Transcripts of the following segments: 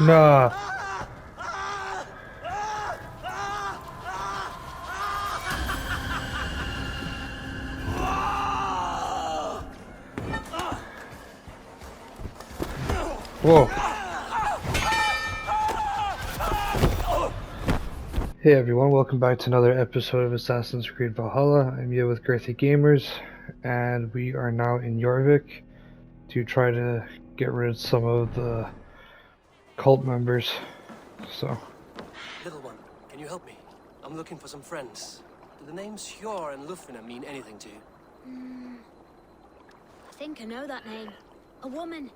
Nah. Whoa. Hey everyone, welcome back to another episode of Assassin's Creed Valhalla. I'm here with Girthy Gamers, and we are now in Jorvik to try to get rid of some of the cult members. So, Little one, can you help me? I'm looking for some friends. Do the names Hjor and Lufina mean anything to you? I think I know that name. A woman.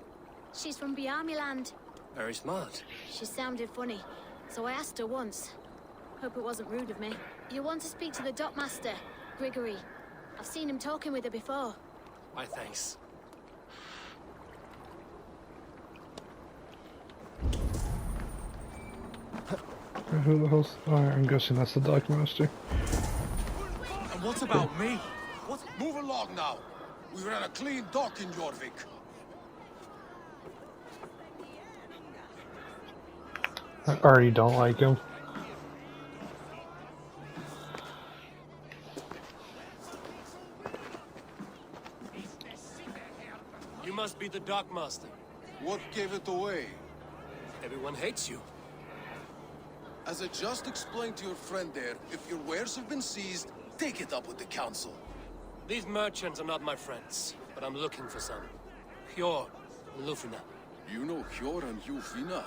She's from Land. Very smart. She sounded funny, so I asked her once. Hope it wasn't rude of me. You want to speak to the dockmaster, Grigory. I've seen him talking with her before. My thanks. who the hell's... Oh, I'm guessing that's the dockmaster. And what about me? What? Move along now. We ran a clean dock in Jorvik. I already don't like him. You must be the dockmaster. What gave it away? Everyone hates you. As I just explained to your friend there, if your wares have been seized, take it up with the council. These merchants are not my friends, but I'm looking for some. Hjor and Lufina. You know Hjor and Lufina?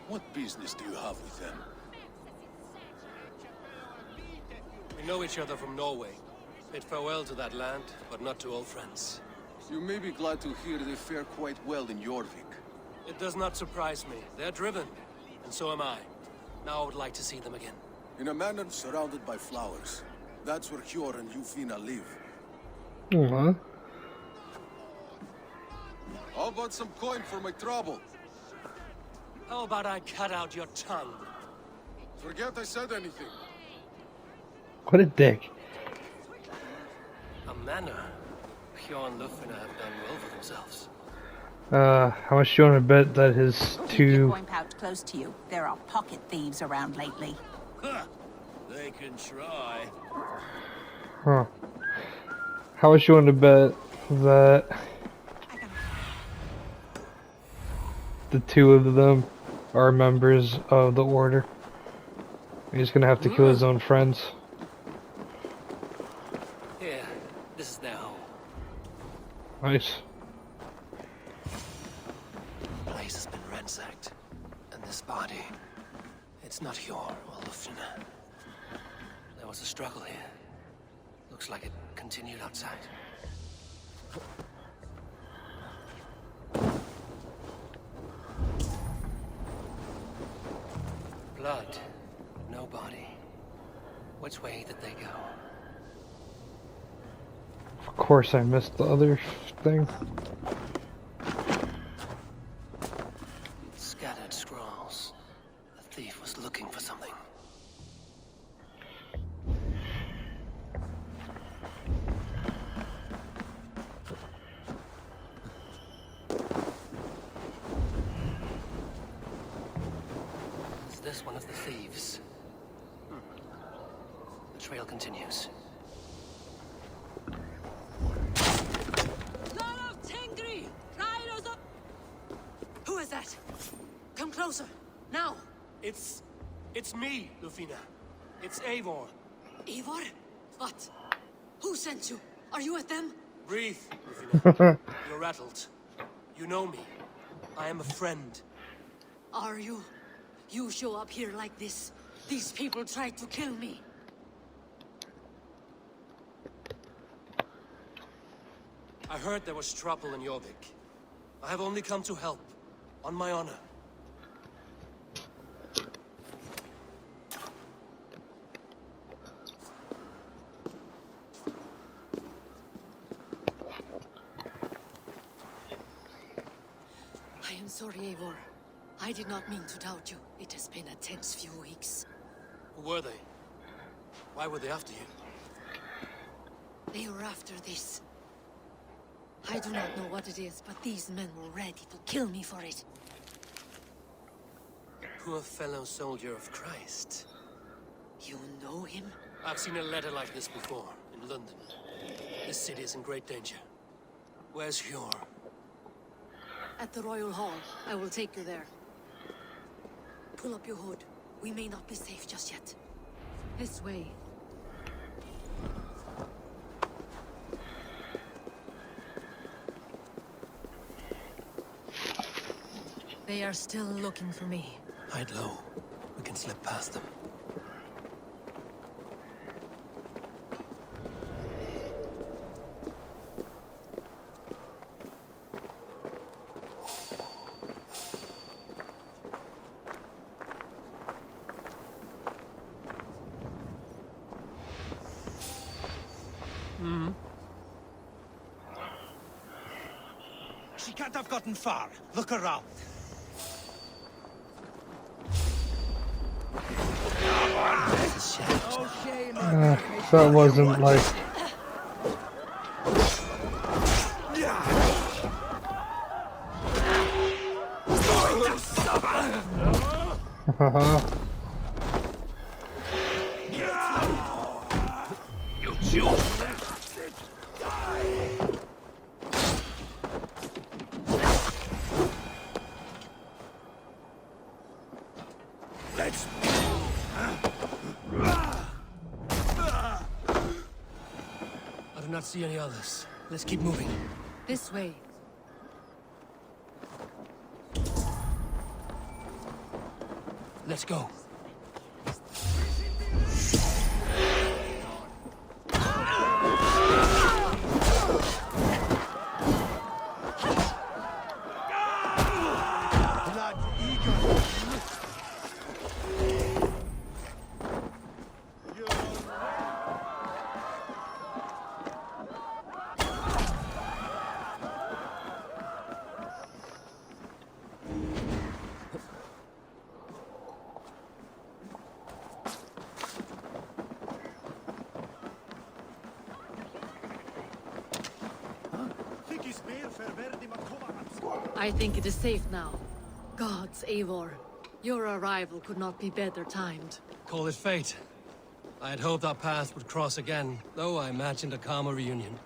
What business do you have with them? We know each other from Norway. Bid farewell to that land, but not to old friends. You may be glad to hear they fare quite well in Jorvik. It does not surprise me. They're driven, and so am I. Now I would like to see them again. In a manor surrounded by flowers. That's where Hjor and Lufina live. Uh-huh. How about some coin for my trouble? How about I cut out your tongue? Forget I said anything. What a dick. A manor. Hjor and Lufina have done well for themselves. How much do you want to bet that his Keep your two... coin pouch close to you. There are pocket thieves around lately. They can try. Huh. How much do you want to bet that the two of them are members of the Order? He's gonna have to kill his own friends. Here, this is their home. Nice. The place has been ransacked. And this body, it's not Hjor or Lufina. There was a struggle here. Looks like it continued outside. Blood. No body. Which way did they go? Of course I missed the other thing. Scattered scrolls. The thief was looking for something. Is this one of the thieves? The trail continues. Who is that? Come closer, now! It's me, Lufina. It's Eivor. Eivor? What? Who sent you? Are you with them? Breathe, Lufina. You're rattled. You know me. I am a friend. Are you? You show up here like this. These people tried to kill me. I heard there was trouble in Jorvik. I have only come to help. On my honor. I am sorry, Eivor. I did not mean to doubt you. It has been a tense few weeks. Who were they? Why were they after you? They were after this. I do not know what it is, but these men were ready to kill me for it. poor fellow soldier of Christ. You know him? I've seen a letter like this before, in London. This city is in great danger. Where's Hjor? At the Royal Hall. I will take you there. Pull up your hood. We may not be safe just yet. This way. They are still looking for me. Hide low. We can slip past them. She can't have gotten far. Look around. No shame. That wasn't like... I do not see any others. Let's keep moving. This way. Let's go. I think it is safe now. Gods, Eivor. Your arrival could not be better timed. Call it fate. I had hoped our paths would cross again, though I imagined a calmer reunion.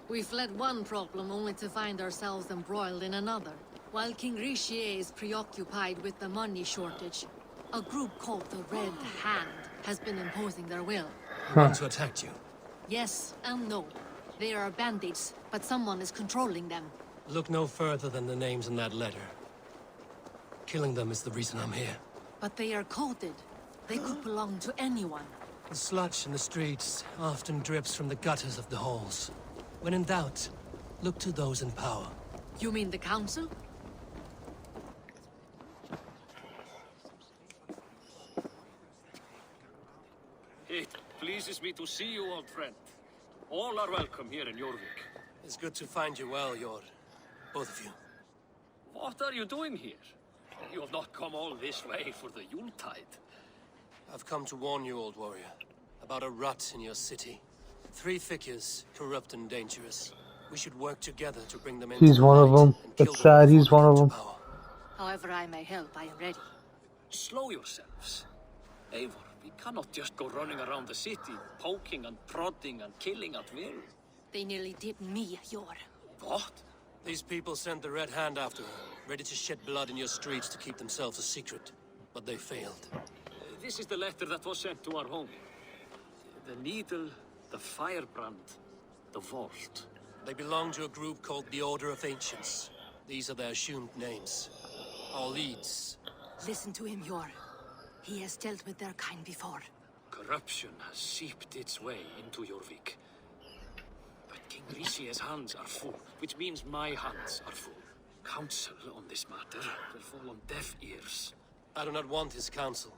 We fled one problem only to find ourselves embroiled in another. While King Richier is preoccupied with the money shortage, a group called the Red Hand has been imposing their will. The ones who attacked you. Yes and no. They are bandits, but someone is controlling them. Look no further than the names in that letter. Killing them is the reason I'm here. But they are coded. They could belong to anyone. The sludge in the streets often drips from the gutters of the halls. When in doubt, look to those in power. You mean the council? It pleases me to see you, old friend. All are welcome here in Jorvik. It's good to find you well, Jor. Both of you. What are you doing here? You have not come all this way for the Yuletide. I've come to warn you, old warrior, about a rut in your city. 3 figures, corrupt and dangerous. We should work together to bring them in. He's one of them. It's sad he's one of them. However I may help, I am ready. Slow yourselves. Eivor, we cannot just go running around the city, poking and prodding and killing at will. They nearly did me, Jor. What? These people sent the Red Hand after her, ready to shed blood in your streets to keep themselves a secret. But they failed. This is the letter that was sent to our home. The needle, the firebrand, the vault. They belong to a group called the Order of Ancients. These are their assumed names. Our leads. Listen to him, Jor. He has dealt with their kind before. Corruption has seeped its way into Jorvik. But King Richier's hands are full, which means my hands are full. Counsel on this matter will fall on deaf ears. I do not want his counsel.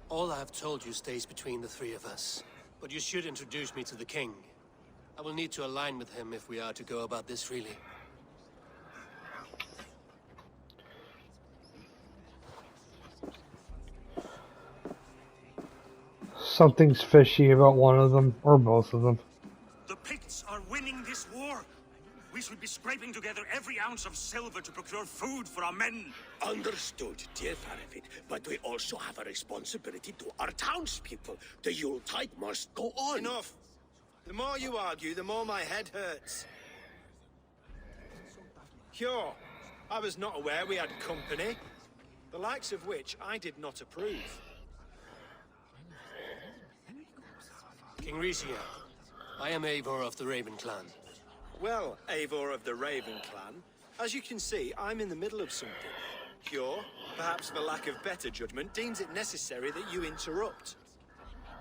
All I have told you stays between the 3 of us. But you should introduce me to the king. I will need to align with him if we are to go about this freely. Something's fishy about one of them, or both of them. The Picts are winning this war. We should be scraping together every ounce of silver to procure food for our men. Understood, dear Faravit, but we also have a responsibility to our townspeople. The Yuletide must go on. Enough! The more you argue, the more my head hurts. Sure, I was not aware we had company, the likes of which I did not approve. King Rishia, I am Eivor of the Raven clan. Well, Eivor of the Raven clan, as you can see, I'm in the middle of something. Cure, perhaps for lack of better judgment, deems it necessary that you interrupt.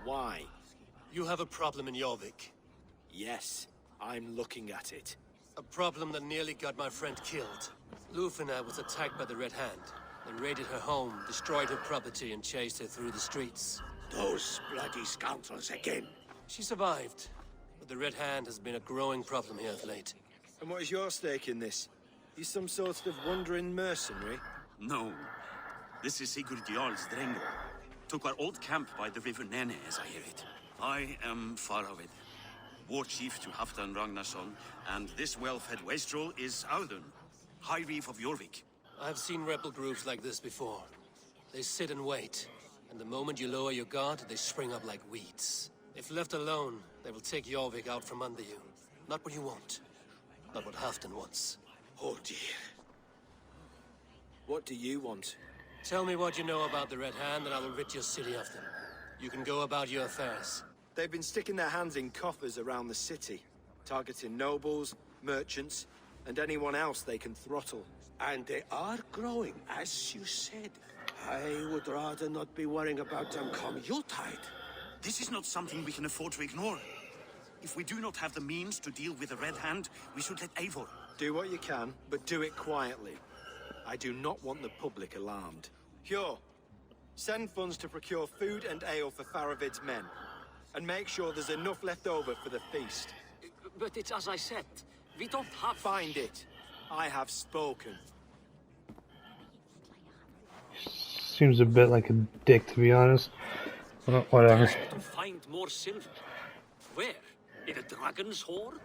Why? You have a problem in Jorvik. Yes, I'm looking at it. A problem that nearly got my friend killed. Lufina was attacked by the Red Hand. They raided her home, destroyed her property, and chased her through the streets. Those bloody scoundrels again. She survived, but the Red Hand has been a growing problem here of late. And what is your stake in this? You some sort of wandering mercenary? No. This is Sigurd Jarl's Drengur. Took our old camp by the river Nene, as I hear it. I am Faravit, war chief to Halfdan Ragnarsson, and this well-fed wastrel is Audun, High Reef of Jorvik. I've seen rebel groups like this before. They sit and wait, and the moment you lower your guard, they spring up like weeds. If left alone, they will take Jorvik out from under you. Not what you want, not what Halfdan wants. Oh dear. What do you want? Tell me what you know about the Red Hand, and I will rid your city of them. You can go about your affairs. They've been sticking their hands in coffers around the city, targeting nobles, merchants, and anyone else they can throttle. And they are growing, as you said. I would rather not be worrying about them come Yuletide. This is not something we can afford to ignore. If we do not have the means to deal with the Red Hand, we should let Eivor. Do what you can, but do it quietly. I do not want the public alarmed. Cure, send funds to procure food and ale for Faravid's men. And make sure there's enough left over for the feast. But it's as I said, we don't have... Find it. I have spoken. Seems a bit like a dick, to be honest. Well, whatever. To find more silver. Where? In a dragon's hoard?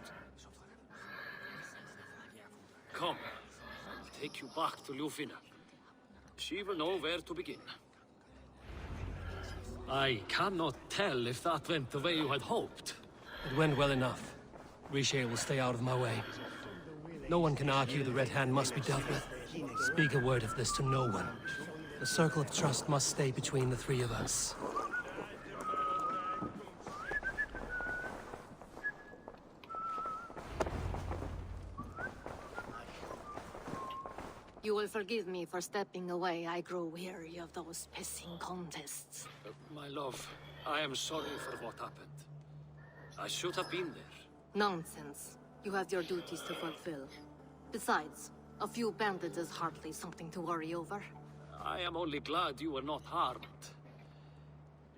Come, I'll take you back to Lufina. She will know where to begin. I cannot tell if that went the way you had hoped. It went well enough. Riche will stay out of my way. No one can argue the Red Hand must be dealt with. Speak a word of this to no one. The circle of trust must stay between the three of us. You will forgive me for stepping away. I grow weary of those pissing contests. My love, I am sorry for what happened. I should have been there. Nonsense. You have your duties to fulfill. Besides, a few bandits is hardly something to worry over. I am only glad you were not harmed.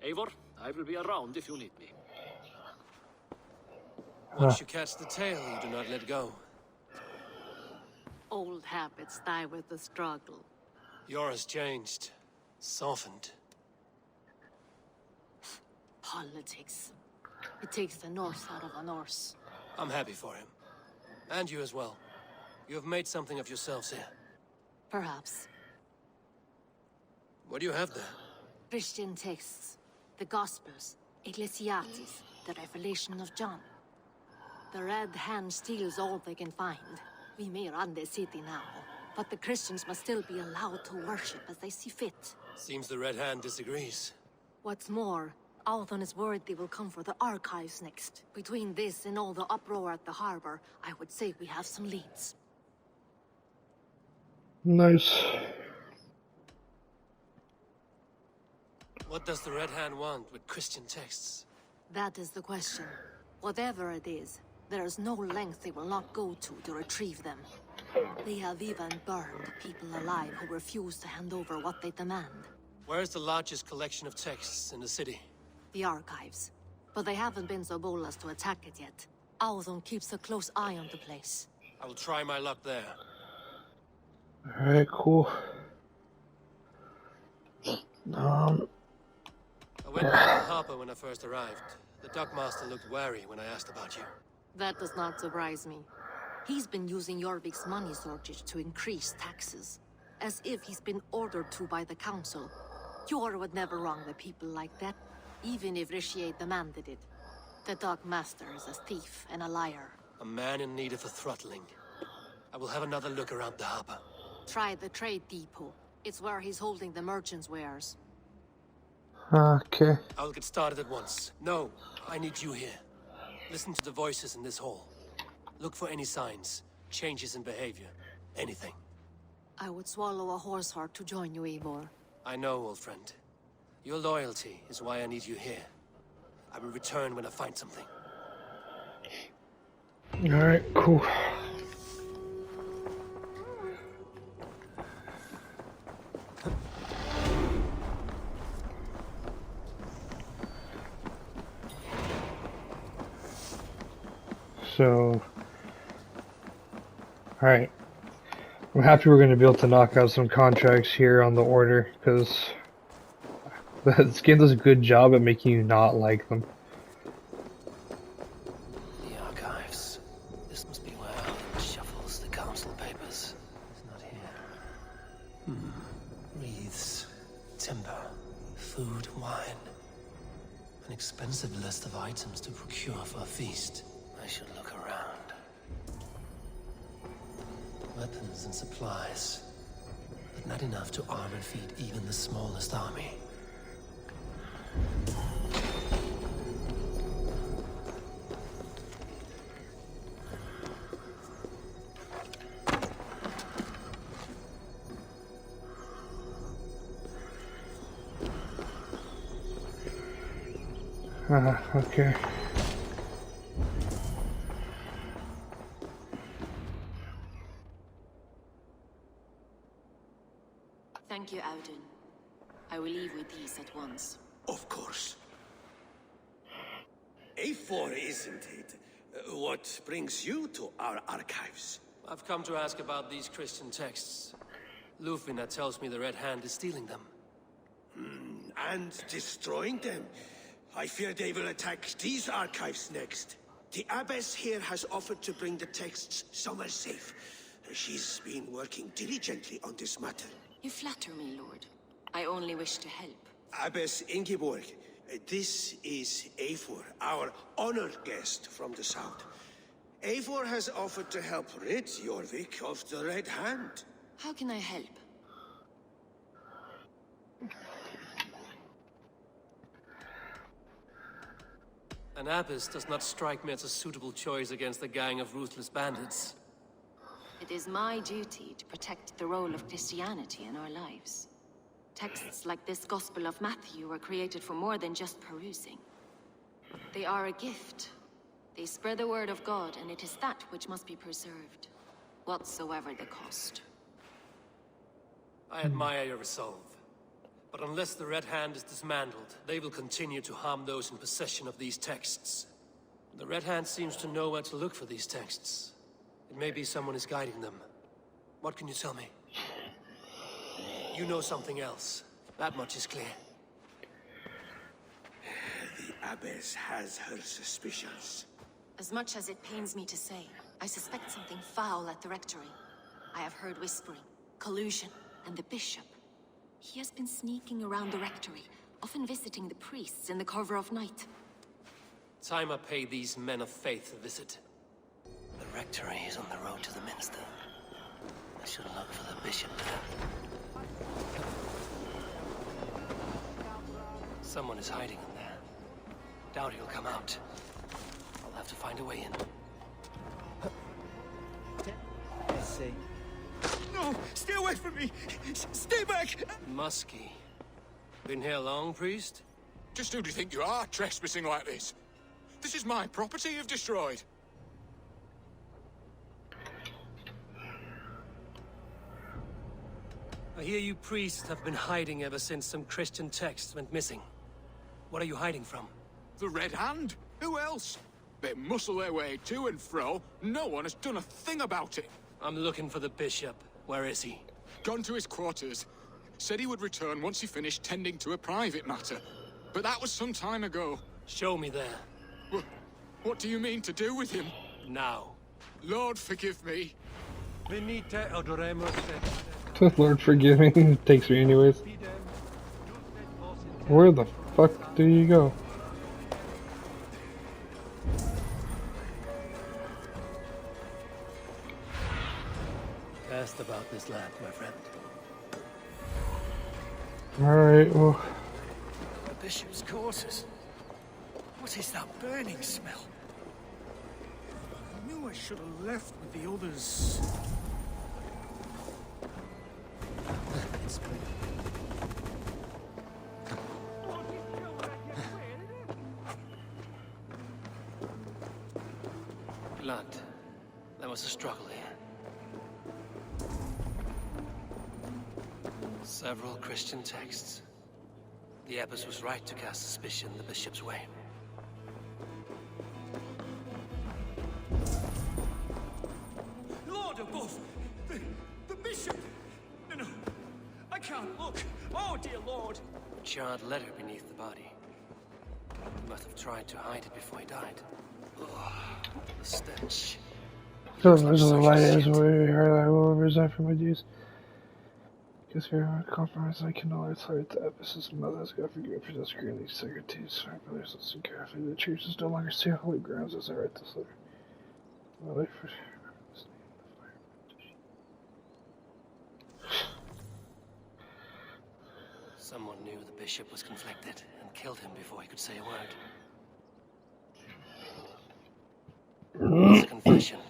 Eivor, I will be around if you need me. Once you catch the tail, you do not let go. Old habits die with the struggle. Yours changed. Softened. Politics. It takes the Norse out of a Norse. I'm happy for him. And you as well. You have made something of yourselves here. Perhaps. What do you have there? Christian texts. The Gospels. Ecclesiastes. The Revelation of John. The Red Hand steals all they can find. We may run the city now, but the Christians must still be allowed to worship as they see fit. Seems the Red Hand disagrees. What's more, Althon is worried they will come for the archives next. Between this and all the uproar at the harbor, I would say we have some leads. Nice. What does the Red Hand want with Christian texts? That is the question. Whatever it is, there is no length they will not go to retrieve them. They have even burned people alive who refuse to hand over what they demand. Where's the largest collection of texts in the city? The archives. But they haven't been so bold as to attack it yet. Althon keeps a close eye on the place. I will try my luck there. Alright, cool. I went by the harbor when I first arrived. The dockmaster looked wary when I asked about you. That does not surprise me. He's been using Jorvik's money shortage to increase taxes, as if he's been ordered to by the council. Jor would never wrong the people like that, even if Richier demanded it. The Dark Master is a thief and a liar. A man in need of a throttling. I will have another look around the harbor. Try the trade depot. It's where he's holding the merchants' wares. Okay. I'll get started at once. No, I need you here. Listen to the voices in this hall. Look for any signs, changes in behavior, anything. I would swallow a horse heart to join you, Eivor. I know, old friend. Your loyalty is why I need you here. I will return when I find something. Alright, cool. So, alright. I'm happy we're going to be able to knock out some contracts here on the order, because this game does a good job at making you not like them. The archives. This must be where Alvin shuffles the council papers. It's not here. Wreaths, timber, food, wine. An expensive list of items to procure for a feast. I should look around. Weapons and supplies, but not enough to arm and feed even the smallest army. Okay. Thank you, Audun. I will leave with these at once. Of course. A4, isn't it? What brings you to our archives? I've come to ask about these Christian texts. Lufina tells me the Red Hand is stealing them. And destroying them. I fear they will attack these archives next. The Abbess here has offered to bring the texts somewhere safe. She's been working diligently on this matter. You flatter me, Lord. I only wish to help. Abbess Ingeborg, this is Eivor, our honored guest from the south. Eivor has offered to help rid Jorvik of the Red Hand. How can I help? An abbess does not strike me as a suitable choice against a gang of ruthless bandits. It is my duty to protect the role of Christianity in our lives. Texts like this Gospel of Matthew were created for more than just perusing. They are a gift. They spread the word of God, and it is that which must be preserved, whatsoever the cost. I admire your resolve. But unless the Red Hand is dismantled, they will continue to harm those in possession of these texts. The Red Hand seems to know where to look for these texts. It may be someone is guiding them. What can you tell me? You know something else. That much is clear. The Abbess has her suspicions. As much as it pains me to say, I suspect something foul at the rectory. I have heard whispering, collusion, and the bishop. He has been sneaking around the rectory, often visiting the priests in the cover of night. Time I pay these men of faith a visit. The rectory is on the road to the minster. I should look for the bishop there. Someone is hiding in there. Doubt he'll come out. I'll have to find a way in. Let's see. No! Stay away from me! Stay back! Muskie. Been here long, priest? Just who do you think you are, trespassing like this? This is my property you've destroyed. I hear you priests have been hiding ever since some Christian texts went missing. What are you hiding from? The Red Hand? Who else? They muscle their way to and fro. No one has done a thing about it. I'm looking for the bishop. Where is he? Gone to his quarters. Said he would return once he finished tending to a private matter. But that was some time ago. Show me there. What do you mean to do with him? Now. Lord, forgive me. Lord forgive me, it takes me anyways. Where the fuck do you go? Asked about this land, my friend. Alright, well. The bishop's quarters. What is that burning smell? I knew I should have left with the others. Blood. There was a struggle here. Several Christian texts. The abbess was right to cast suspicion the bishop's way. Lord above! The bishop! No, I can't look. Oh, dear Lord! A charred letter beneath the body. He must have tried to hide it before he died. Oh, the stench. So much of the light is where I will resign from my duties. Because we are compromised, I can only tolerate the Abbess's mother's God forgive for desecrating these secretaries. Our brothers listen carefully. The church is no longer safe holy grounds as I write this letter. My life for Someone knew the bishop was conflicted and killed him before he could say a word. It's a confession.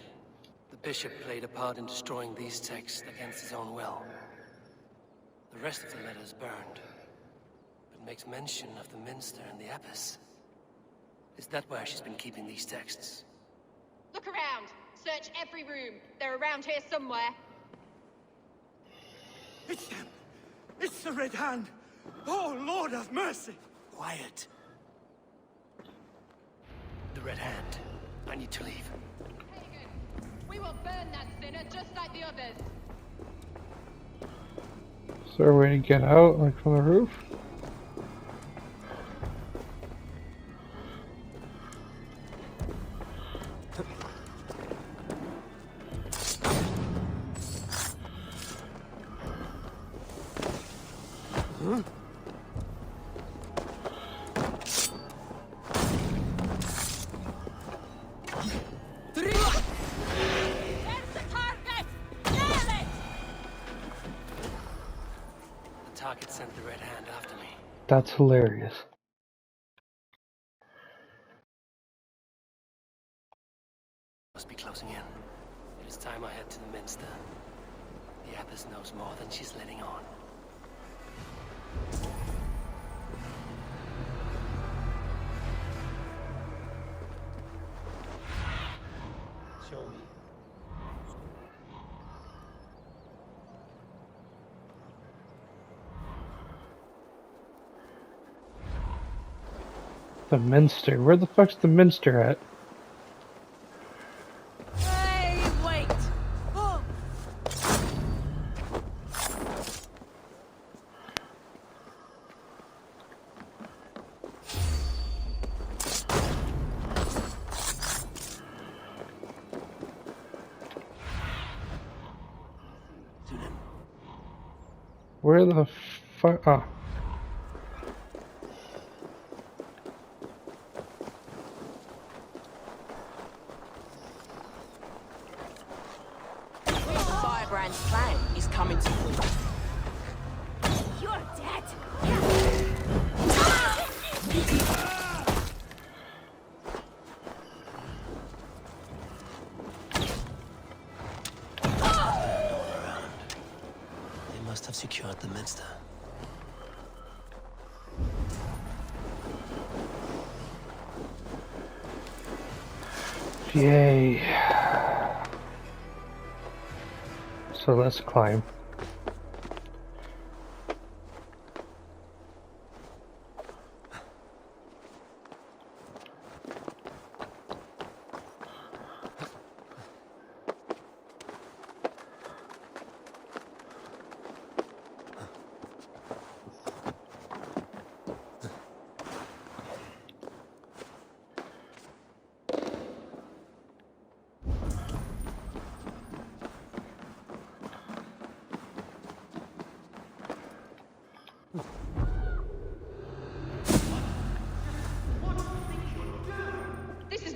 The bishop played a part in destroying these texts against his own will. The rest of the letter is burned, but makes mention of the minster and the abbess. Is that where she's been keeping these texts? Look around. Search every room. They're around here somewhere. It's them! It's the Red Hand! Oh, Lord have mercy! Quiet. The Red Hand. I need to leave. Pagan, we will burn that sinner just like the others. Is there a way to get out, like from the roof? Huh? Target sent the Red Hand after me. That's hilarious. Must be closing in. It is time I head to the minster. The abbess knows more than she's letting on. Show me. The minster. Where the fuck's the minster at? Hey, wait! Oh. Where the fuck? Oh. Firebrand's plan is coming to you. You're dead. They must have secured the minster. Yay. So let's climb.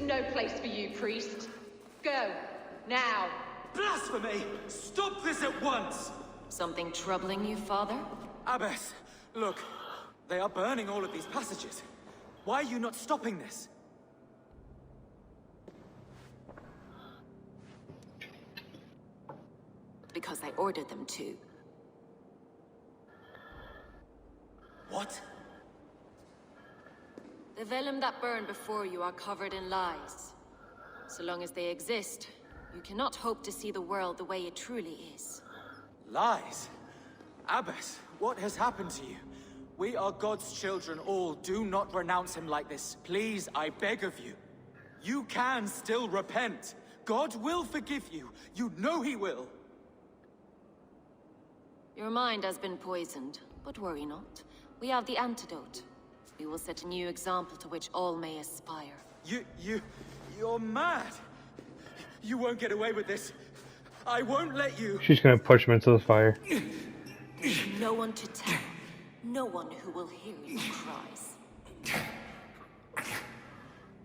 no place for you, priest. Go, now. Blasphemy! Stop this at once! Something troubling you, Father? Abbess, look. They are burning all of these passages. Why are you not stopping this? Because I ordered them to. What? The vellum that burn before you are covered in lies. So long as they exist, you cannot hope to see the world the way it truly is. Lies? Abbess, what has happened to you? We are God's children all. Do not renounce him like this. Please, I beg of you. You can still repent. God will forgive you. You know he will. Your mind has been poisoned, but worry not. We have the antidote. We will set a new example to which all may aspire. You're mad. You won't get away with this. I won't let you. She's gonna push him into the fire. No one to tell. No one who will hear your cries.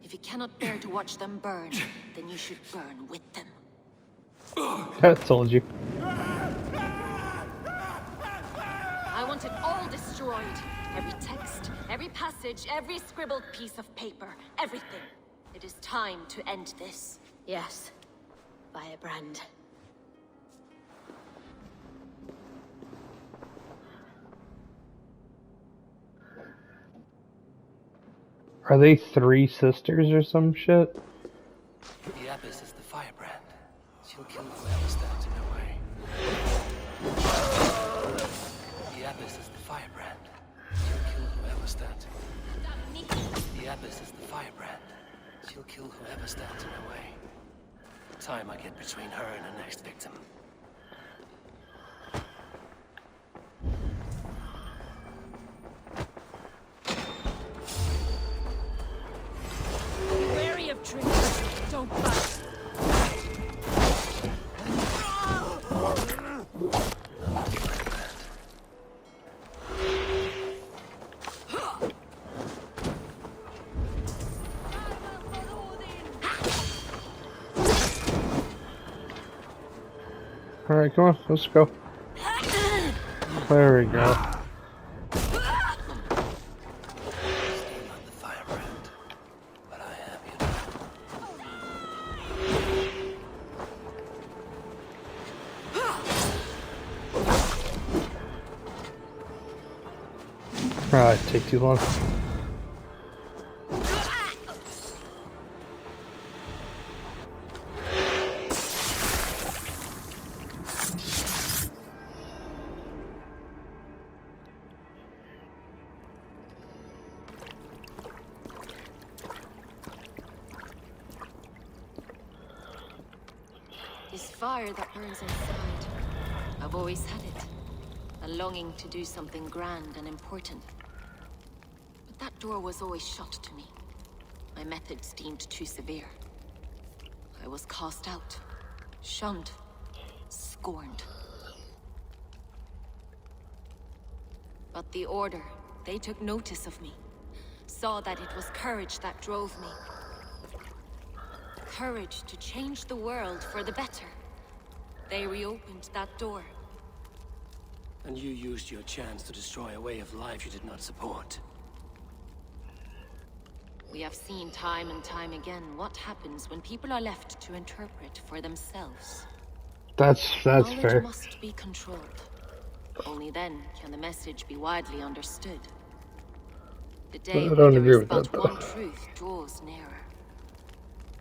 If you cannot bear to watch them burn, then you should burn with them. I told you. I want it all destroyed. Every text, every passage, every scribbled piece of paper, everything. It is time to end this. Yes. Firebrand. Are they three sisters or some shit? The Abbess is the firebrand. She'll kill whoever stands in her way. The Abbess is the firebrand. She'll kill whoever stands in her way. The Abbess is the firebrand. She'll kill whoever stands in her way. Time I get between her and her next victim. Be wary of trees. Don't bite. Alright, come on, let's go. There we go. Alright, take too long. This fire that burns inside. I've always had it. A longing to do something grand and important. But that door was always shut to me. My methods deemed too severe. I was cast out, shunned, scorned. But the Order, they took notice of me. Saw that it was courage that drove me. Courage to change the world for the better. They reopened that door. And you used your chance to destroy a way of life you did not support. We have seen time and time again what happens when people are left to interpret for themselves. That's Knowledge fair. must be controlled. Only then can the message be widely understood. The day I when don't there agree is with but that, though. one truth draws nearer.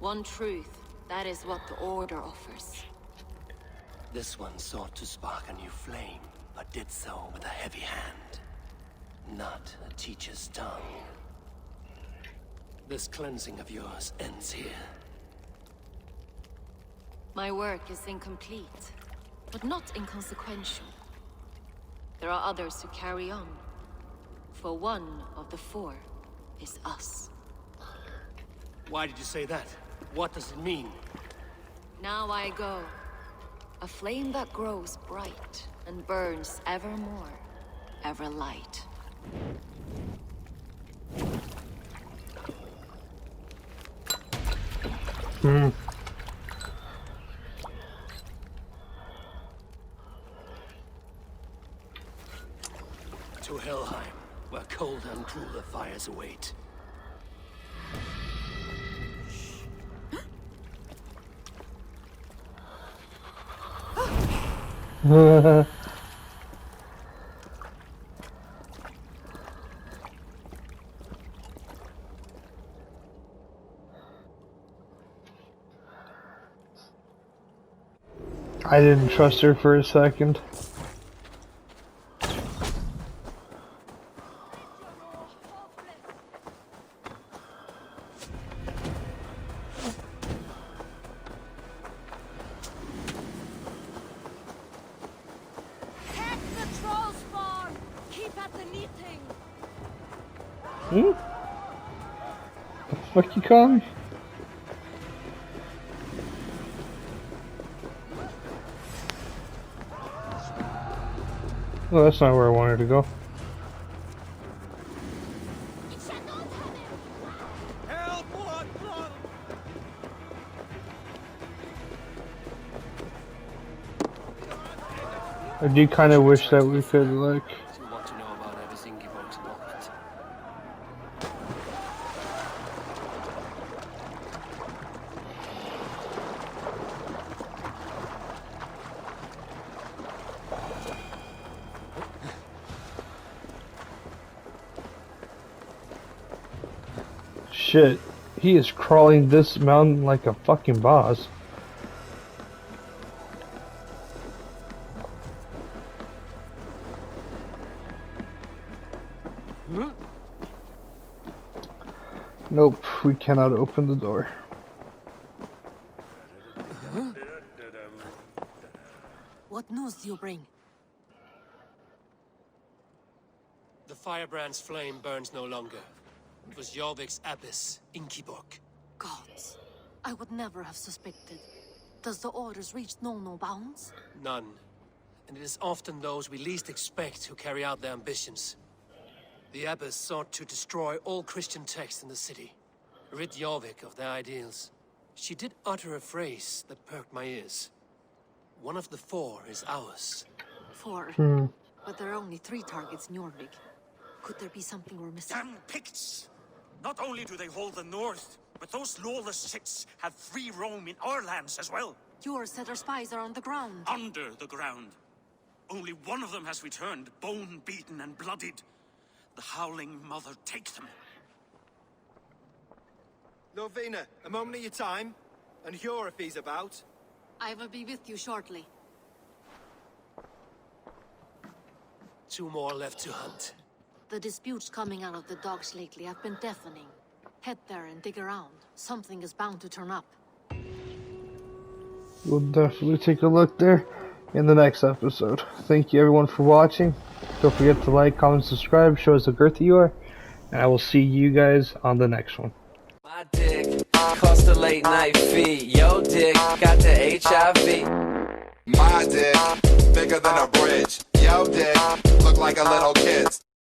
One truth, that is what the Order offers. This one sought to spark a new flame, but did so with a heavy hand, not a teacher's tongue. This cleansing of yours ends here. My work is incomplete, but not inconsequential. There are others who carry on. For one of the four is us. Why did you say that? What does it mean? Now I go. A flame that grows bright and burns ever more, ever light. To Helheim, where cold and crueler fires await. I didn't trust her for a second. Heck the troll spawn! Keep at the knitting! The fuck you call me? Well, that's not where I wanted to go. I do kind of wish that we could, like... You want to know about Abbess Ingeborg's involvement? Shit, he is crawling this mountain like a fucking boss. Nope, we cannot open the door. What news do you bring? The firebrand's flame burns no longer. It was Jorvik's abbess, Ingeborg. Gods, I would never have suspected. Does the orders reach no bounds? None. And it is often those we least expect who carry out their ambitions. The abbess sought to destroy all Christian texts in the city, rid Jorvik of their ideals. She did utter a phrase that perked my ears. One of the 4 is ours. 4? But there are only 3 targets in Jorvik. Could there be something we're missing? Damn Picts! Not only do they hold the north, but those lawless shits have free roam in our lands as well. Yours said our spies are on the ground. Under the ground. Only one of them has returned, bone-beaten and bloodied. The Howling Mother take them. Lovina, a moment of your time, and Hjor if he's about. I will be with you shortly. 2 more left to hunt. The disputes coming out of the docks lately have been deafening. Head there and dig around. Something is bound to turn up. We'll definitely take a look there in the next episode. Thank you everyone for watching. Don't forget to like, comment, subscribe, show us how girthy you are, and I will see you guys on the next one. My dick cost a late night fee. Yo dick got the HIV. My dick bigger than a bridge. Yo dick look like a little kid's.